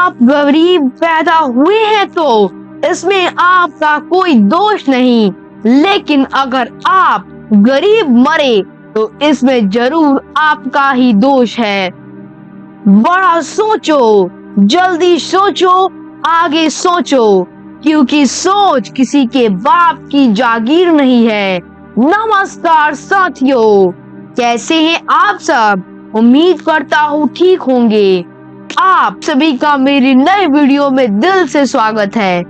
आप गरीब पैदा हुए हैं तो इसमें आपका कोई दोष नहीं, लेकिन अगर आप गरीब मरे तो इसमें जरूर आपका ही दोष है। बड़ा सोचो, जल्दी सोचो, आगे सोचो, क्योंकि सोच किसी के बाप की जागीर नहीं है। नमस्कार साथियों, कैसे हैं आप सब? उम्मीद करता हूँ ठीक होंगे। आप सभी का मेरी नई वीडियो में दिल से स्वागत है।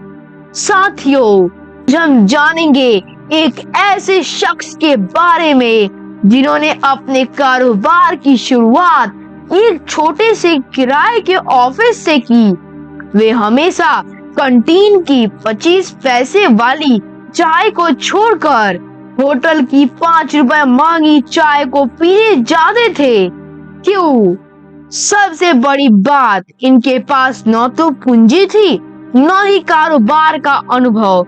साथियों, हम जानेंगे एक ऐसे शख्स के बारे में जिन्होंने अपने कारोबार की शुरुआत एक छोटे से किराए के ऑफिस से की। वे हमेशा कैंटीन की 25 पैसे वाली चाय को छोड़कर होटल की 5 रुपए मांगी चाय को पीने जाते थे। क्यों? सबसे बड़ी बात, इनके पास न तो पूंजी थी न ही कारोबार का अनुभव,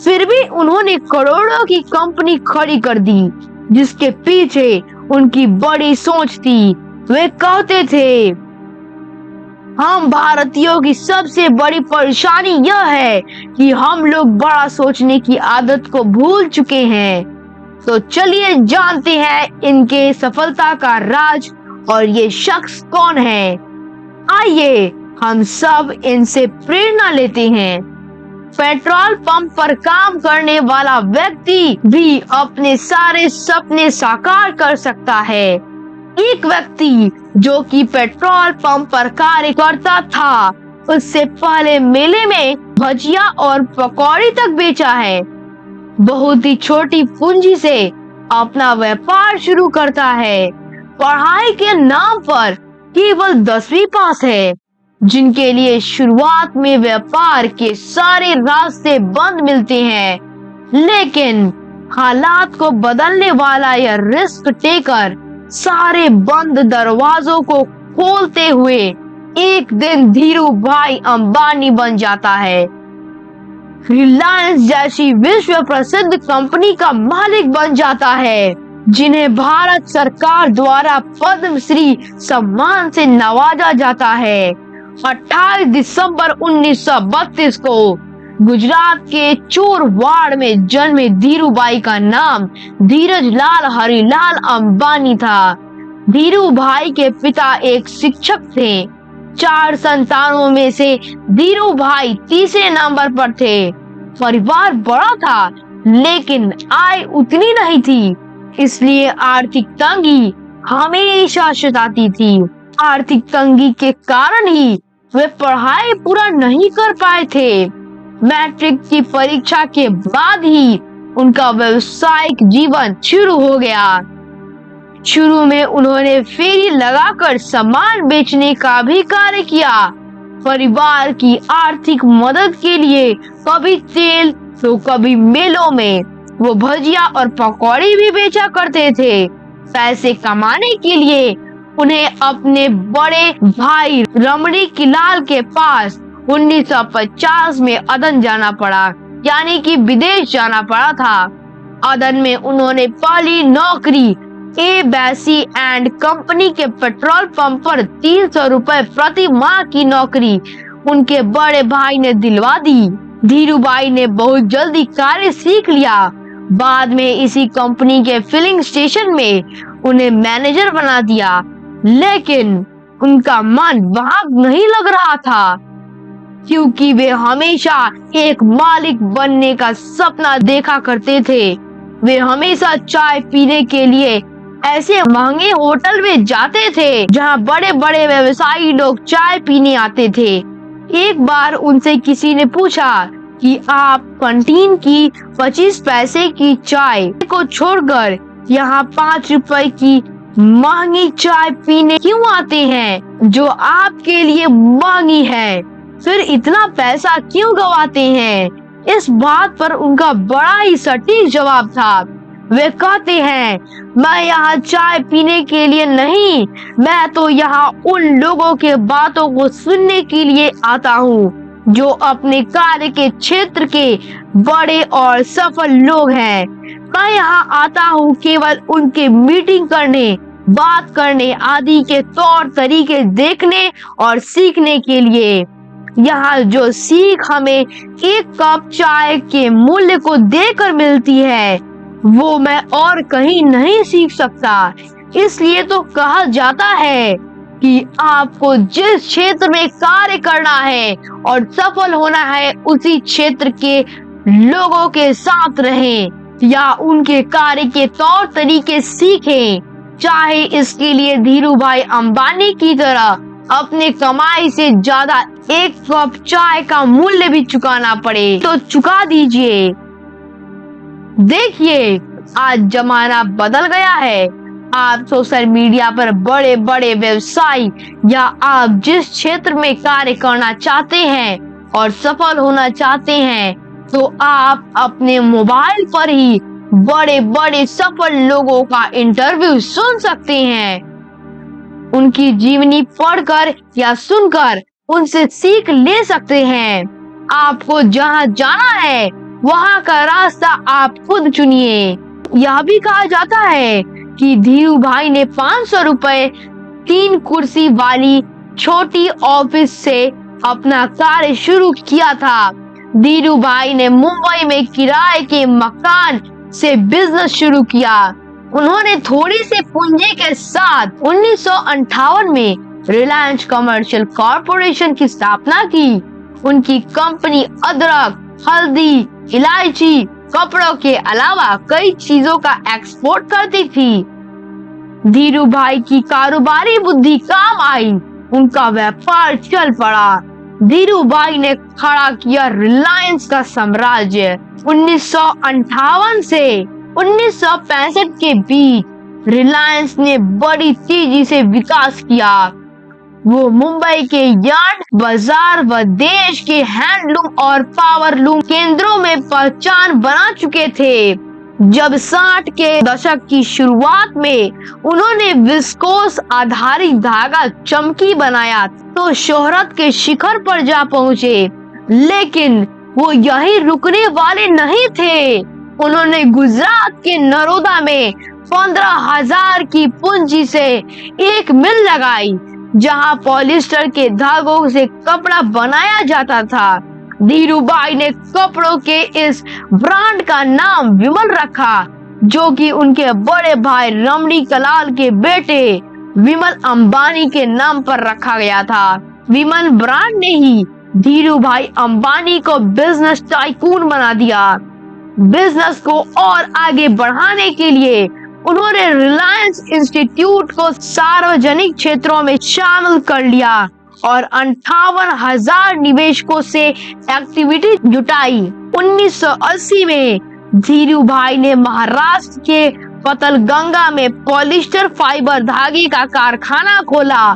फिर भी उन्होंने करोड़ों की कंपनी खड़ी कर दी, जिसके पीछे उनकी बड़ी सोच थी। वे कहते थे, हम भारतीयों की सबसे बड़ी परेशानी यह है कि हम लोग बड़ा सोचने की आदत को भूल चुके हैं। तो चलिए जानते हैं इनके सफलता का राज और ये शख्स कौन है। आइए हम सब इनसे प्रेरणा लेते हैं। पेट्रोल पंप पर काम करने वाला व्यक्ति भी अपने सारे सपने साकार कर सकता है। एक व्यक्ति जो कि पेट्रोल पंप पर कार्य करता था, उससे पहले मेले में भजिया और पकौड़ी तक बेचा है। बहुत ही छोटी पूंजी से अपना व्यापार शुरू करता है। पढ़ाई के नाम पर केवल 10वीं पास है, जिनके लिए शुरुआत में व्यापार के सारे रास्ते बंद मिलते हैं, लेकिन हालात को बदलने वाला यह रिस्क टेकर सारे बंद दरवाजों को खोलते हुए एक दिन धीरू भाई अंबानी बन जाता है। रिलायंस जैसी विश्व प्रसिद्ध कंपनी का मालिक बन जाता है, जिन्हें भारत सरकार द्वारा पद्मश्री सम्मान से नवाजा जाता है। 28 दिसंबर 1932 को गुजरात के चोरवाड़ में जन्मे धीरूभाई का नाम धीरजलाल हरिलाल अंबानी था। धीरूभाई के पिता एक शिक्षक थे। 4 संतानों में से धीरूभाई तीसरे नंबर पर थे। परिवार बड़ा था, लेकिन आय उतनी नहीं थी, इसलिए आर्थिक तंगी हमेशा सताती थी। आर्थिक तंगी के कारण ही वे पढ़ाई पूरा नहीं कर पाए थे। मैट्रिक की परीक्षा के बाद ही उनका व्यावसायिक जीवन शुरू हो गया। शुरू में उन्होंने फेरी लगाकर सामान बेचने का भी कार्य किया। परिवार की आर्थिक मदद के लिए कभी तेल तो कभी मेलों में वो भजिया और पकौड़ी भी बेचा करते थे। पैसे कमाने के लिए उन्हें अपने बड़े भाई रमणीकलाल के पास 1950 में अदन जाना पड़ा, यानी कि विदेश जाना पड़ा था। अदन में उन्होंने पहली नौकरी ए बैसी एंड कंपनी के पेट्रोल पंप पर 300 रुपए प्रति माह की नौकरी उनके बड़े भाई ने दिलवा दी। धीरूभाई ने बहुत जल्दी कार्य सीख लिया। बाद में इसी कंपनी के फिलिंग स्टेशन में उन्हें मैनेजर बना दिया, लेकिन उनका मन वहां नहीं लग रहा था, क्योंकि वे हमेशा एक मालिक बनने का सपना देखा करते थे। वे हमेशा चाय पीने के लिए ऐसे महंगे होटल में जाते थे जहां बड़े बड़े व्यवसायी लोग चाय पीने आते थे। एक बार उनसे किसी ने पूछा कि आप कैंटीन की 25 पैसे की चाय को छोड़कर यहाँ 5 रुपए की महंगी चाय पीने क्यों आते हैं, जो आपके लिए महंगी है? फिर इतना पैसा क्यों गवाते हैं? इस बात पर उनका बड़ा ही सटीक जवाब था। वे कहते हैं, मैं यहाँ चाय पीने के लिए नहीं, मैं तो यहाँ उन लोगों के बातों को सुनने के लिए आता हूँ जो अपने कार्य के क्षेत्र के बड़े और सफल लोग हैं। मैं यहाँ आता हूँ केवल उनके मीटिंग करने, बात करने आदि के तौर तरीके देखने और सीखने के लिए। यहाँ जो सीख हमें एक कप चाय के मूल्य को देकर मिलती है वो मैं और कहीं नहीं सीख सकता। इसलिए तो कहा जाता है कि आपको जिस क्षेत्र में कार्य करना है और सफल होना है उसी क्षेत्र के लोगों के साथ रहें या उनके कार्य के तौर तरीके सीखें, चाहे इसके लिए धीरू भाई अंबानी की तरह अपने कमाई से ज्यादा एक कप चाय का मूल्य भी चुकाना पड़े तो चुका दीजिए। देखिए आज जमाना बदल गया है। आप सोशल मीडिया पर बड़े बड़े व्यवसाय या आप जिस क्षेत्र में कार्य करना चाहते हैं और सफल होना चाहते हैं तो आप अपने मोबाइल पर ही बड़े बड़े सफल लोगों का इंटरव्यू सुन सकते हैं। उनकी जीवनी पढ़कर या सुनकर उनसे सीख ले सकते हैं। आपको जहां जाना है वहां का रास्ता आप खुद चुनिए। यह भी कहा जाता है कि धीरू भाई ने 500 रुपए 3 कुर्सी वाली छोटी ऑफिस से अपना कार्य शुरू किया था। धीरू भाई ने मुंबई में किराए के मकान से बिजनेस शुरू किया। उन्होंने थोड़ी सी पूंजी के साथ 1958 में रिलायंस कमर्शियल कॉरपोरेशन की स्थापना की। उनकी कंपनी अदरक, हल्दी, इलायची, कपड़ों के अलावा कई चीजों का एक्सपोर्ट करती थी। धीरू भाई की कारोबारी बुद्धि काम आई, उनका व्यापार चल पड़ा। धीरू भाई ने खड़ा किया रिलायंस का साम्राज्य। 1958 से 1965 के बीच रिलायंस ने बड़ी तेजी से विकास किया। वो मुंबई के यार्ड बाजार व देश के हैंडलूम और पावरलूम केंद्रों में पहचान बना चुके थे। जब 60 के दशक की शुरुआत में उन्होंने विस्कोस आधारित धागा चमकी बनाया तो शोहरत के शिखर पर जा पहुंचे। लेकिन वो यहीं रुकने वाले नहीं थे। उन्होंने गुजरात के नरोदा में 15,000 की पूंजी से एक मिल लगाई जहां पॉलिस्टर के धागों से कपड़ा बनाया जाता था। धीरू भाई ने कपड़ों के इस ब्रांड का नाम विमल रखा जो कि उनके बड़े भाई रमणीकलाल के बेटे विमल अंबानी के नाम पर रखा गया था। विमल ब्रांड ने ही धीरू भाई अंबानी को बिजनेस टाइकून बना दिया। बिजनेस को और आगे बढ़ाने के लिए उन्होंने रिलायंस इंस्टीट्यूट को सार्वजनिक क्षेत्रों में शामिल कर लिया और 58,000 निवेशकों से एक्टिविटी जुटाई। 1980 में धीरू भाई ने महाराष्ट्र के पतलगंगा में पॉलिस्टर फाइबर धागे का कारखाना खोला।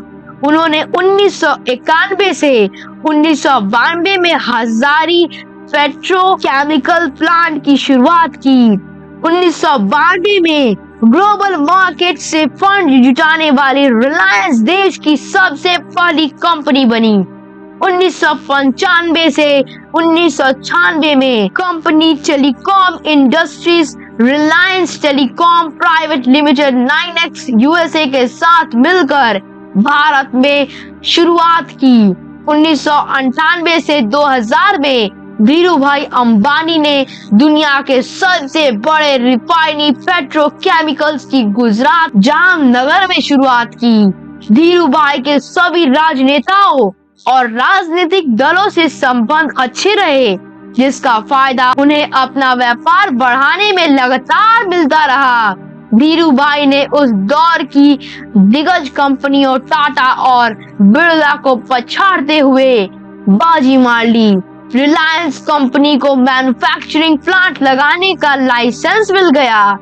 उन्होंने 1991 से 1992 में हजारी पेट्रोकेमिकल प्लांट की शुरुआत की। 1992 में ग्लोबल मार्केट से फंड जुटाने वाली रिलायंस देश की सबसे पहली कंपनी बनी। 1995 से 1996 में company telecom industries Reliance telecom private limited 9X USA के साथ मिलकर भारत में शुरुआत की। 1998 से 2000 में धीरू भाई अंबानी ने दुनिया के सबसे बड़े रिफाइनरी पेट्रोकेमिकल्स की गुजरात जामनगर में शुरुआत की। धीरू भाई के सभी राजनेताओं और राजनीतिक दलों से संबंध अच्छे रहे जिसका फायदा उन्हें अपना व्यापार बढ़ाने में लगातार मिलता रहा। धीरू भाई ने उस दौर की दिग्गज कंपनियों टाटा और बिरला को पछाड़ते हुए बाजी मार ली। रिलायंस कंपनी को मैन्युफैक्चरिंग प्लांट लगाने का लाइसेंस मिल गया।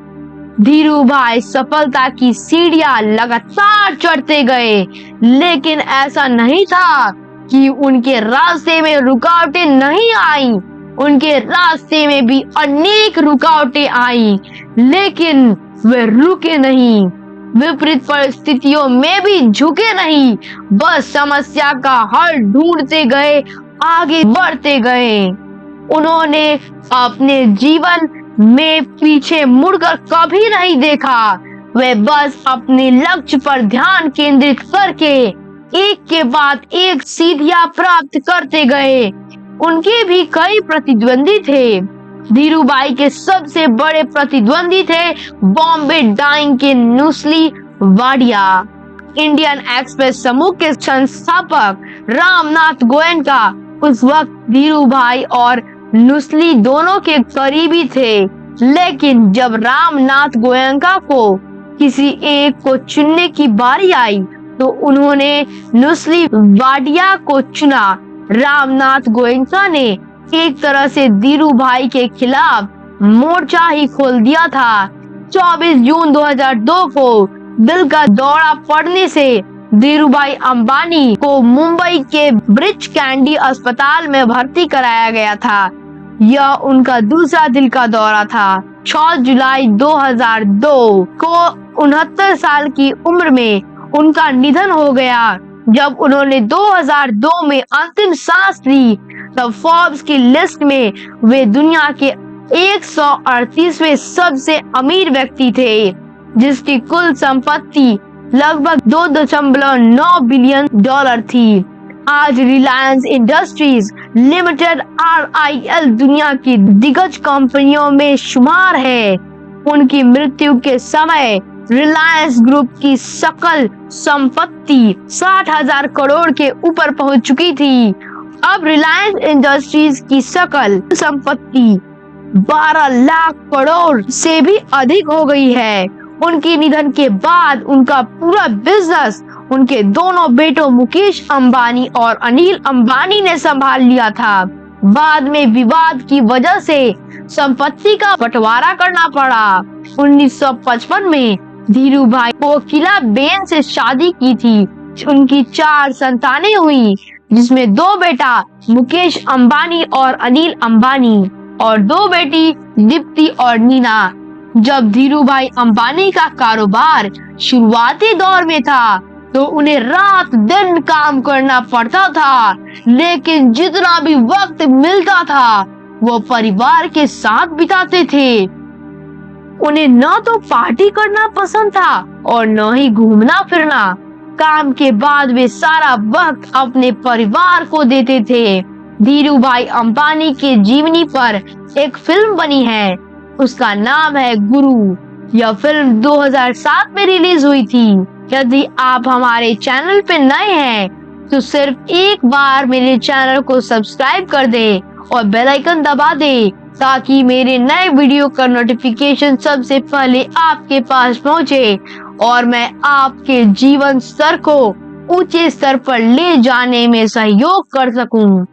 धीरू भाई सफलता की सीढ़ियां लगातार चढ़ते गए, लेकिन ऐसा नहीं था कि उनके रास्ते में रुकावटें नहीं आईं। उनके रास्ते में भी अनेक रुकावटें आईं, लेकिन वे रुके नहीं। विपरीत परिस्थितियों में भी झुके नहीं, बस समस्या का हल ढूंढते गए, आगे बढ़ते गए। उन्होंने अपने जीवन में पीछे मुड़कर कभी नहीं देखा। वे बस अपने लक्ष्य पर ध्यान केंद्रित करके एक के बाद एक सीढ़ियां प्राप्त करते गए। उनके भी कई प्रतिद्वंदी थे। धीरूभाई के सबसे बड़े प्रतिद्वंदी थे बॉम्बे डाइंग के नुस्ली वाडिया। इंडियन एक्सप्रेस समूह के संस्थापक रामनाथ गोयनका उस वक्त धीरूभाई और नुस्ली दोनों के करीबी थे, लेकिन जब रामनाथ गोयनका को किसी एक को चुनने की बारी आई तो उन्होंने नुस्ली वाडिया को चुना। रामनाथ गोयनका ने एक तरह से धीरूभाई के खिलाफ मोर्चा ही खोल दिया था। 24 जून 2002 को दिल का दौरा पड़ने से धीरूभाई अंबानी को मुंबई के ब्रिच कैंडी अस्पताल में भर्ती कराया गया था। यह उनका दूसरा दिल का दौरा था। 6 जुलाई 2002 को 69 साल की उम्र में उनका निधन हो गया। जब उन्होंने 2002 में अंतिम सांस ली तब फोर्ब्स की लिस्ट में वे दुनिया के 138वें सबसे अमीर व्यक्ति थे, जिसकी कुल संपत्ति लगभग $2.9 बिलियन थी। आज रिलायंस इंडस्ट्रीज लिमिटेड RIL दुनिया की दिग्गज कंपनियों में शुमार है। उनकी मृत्यु के समय रिलायंस ग्रुप की सकल संपत्ति 60,000 करोड़ के ऊपर पहुंच चुकी थी। अब रिलायंस इंडस्ट्रीज की सकल संपत्ति 12 लाख करोड़ से भी अधिक हो गई है। उनके निधन के बाद उनका पूरा बिजनेस उनके दोनों बेटों मुकेश अंबानी और अनिल अंबानी ने संभाल लिया था। बाद में विवाद की वजह से संपत्ति का बंटवारा करना पड़ा। 1955 में धीरूभाई कोकिला बेन से शादी की थी। उनकी 4 संतानें हुई, जिसमें 2 बेटा मुकेश अंबानी और अनिल अंबानी और 2 बेटी दीप्ति और नीना। जब धीरूभाई अंबानी का कारोबार शुरुआती दौर में था तो उन्हें रात दिन काम करना पड़ता था, लेकिन जितना भी वक्त मिलता था वो परिवार के साथ बिताते थे। उन्हें न तो पार्टी करना पसंद था और न ही घूमना फिरना। काम के बाद वे सारा वक्त अपने परिवार को देते थे। धीरूभाई अंबानी के जीवनी पर एक फिल्म बनी है, उसका नाम है गुरु। यह फिल्म 2007 में रिलीज हुई थी। यदि आप हमारे चैनल पे नए हैं तो सिर्फ एक बार मेरे चैनल को सब्सक्राइब कर दें और बेल आइकन दबा दें, ताकि मेरे नए वीडियो का नोटिफिकेशन सबसे पहले आपके पास पहुंचे और मैं आपके जीवन स्तर को ऊंचे स्तर पर ले जाने में सहयोग कर सकूं।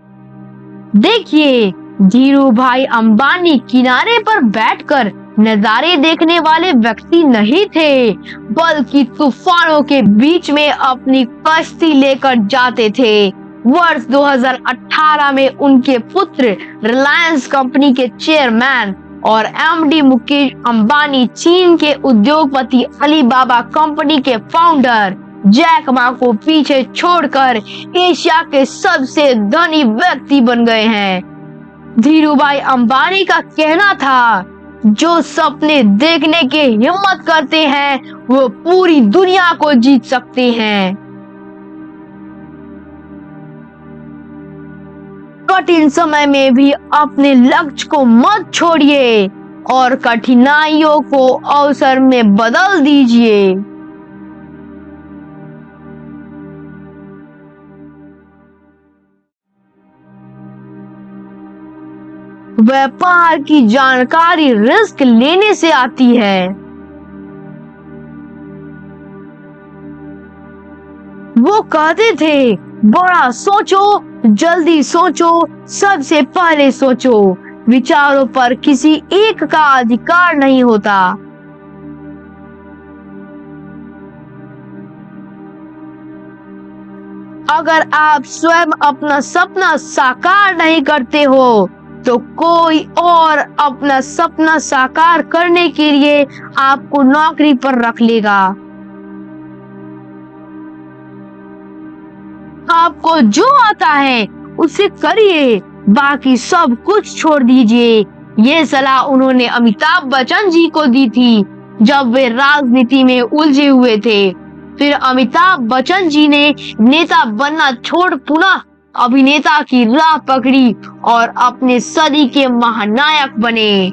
देखिए, धीरूभाई अंबानी किनारे पर बैठकर नजारे देखने वाले व्यक्ति नहीं थे, बल्कि तूफानों के बीच में अपनी कश्ती लेकर जाते थे। वर्ष 2018 में उनके पुत्र रिलायंस कंपनी के चेयरमैन और MD मुकेश अंबानी चीन के उद्योगपति अलीबाबा कंपनी के फाउंडर जैक मा को पीछे छोड़कर एशिया के सबसे धनी व्यक्ति बन गए हैं। धीरूभाई अंबानी का कहना था, जो सपने देखने की हिम्मत करते हैं वो पूरी दुनिया को जीत सकते हैं। कठिन समय में भी अपने लक्ष्य को मत छोड़िए और कठिनाइयों को अवसर में बदल दीजिए। व्यापार की जानकारी रिस्क लेने से आती है। वो कहते थे, बड़ा सोचो, जल्दी सोचो, सबसे पहले सोचो। विचारों पर किसी एक का अधिकार नहीं होता। अगर आप स्वयं अपना सपना साकार नहीं करते हो तो कोई और अपना सपना साकार करने के लिए आपको नौकरी पर रख लेगा। आपको जो आता है उसे करिए, बाकी सब कुछ छोड़ दीजिए। ये सलाह उन्होंने अमिताभ बच्चन जी को दी थी जब वे राजनीति में उलझे हुए थे। फिर अमिताभ बच्चन जी ने नेता बनना छोड़ पुनः अभिनेता की राह पकड़ी और अपने सदी के महानायक बने।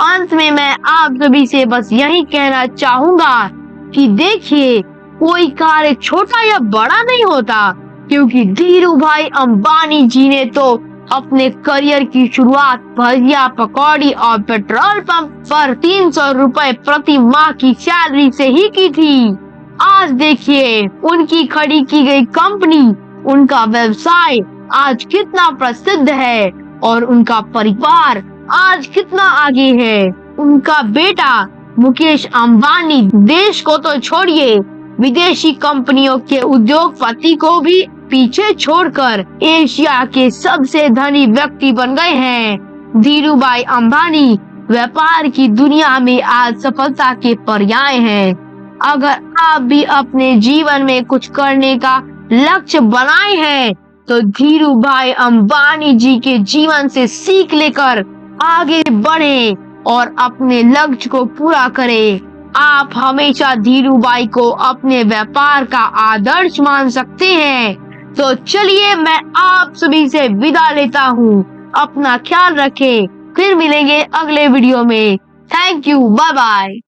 अंत में मैं आप सभी से बस यही कहना चाहूंगा कि देखिए, कोई कार्य छोटा या बड़ा नहीं होता, क्योंकि धीरू भाई अंबानी जी ने तो अपने करियर की शुरुआत भजिया पकौड़ी और पेट्रोल पंप पर 300 रुपए प्रति माह की सैलरी से ही की थी। आज देखिए, उनकी खड़ी की गई कंपनी, उनका व्यवसाय आज कितना प्रसिद्ध है और उनका परिवार आज कितना आगे है। उनका बेटा मुकेश अंबानी देश को तो छोड़िए, विदेशी कंपनियों के उद्योगपति को भी पीछे छोड़कर एशिया के सबसे धनी व्यक्ति बन गए हैं। धीरू भाई अंबानी व्यापार की दुनिया में आज सफलता के पर्याय हैं। अगर आप भी अपने जीवन में कुछ करने का लक्ष्य बनाए हैं, तो धीरू भाई अंबानी जी के जीवन से सीख लेकर आगे बढ़ें और अपने लक्ष्य को पूरा करें। आप हमेशा धीरू भाई को अपने व्यापार का आदर्श मान सकते हैं। तो चलिए, मैं आप सभी से विदा लेता हूँ। अपना ख्याल रखें, फिर मिलेंगे अगले वीडियो में। Thank you, bye bye.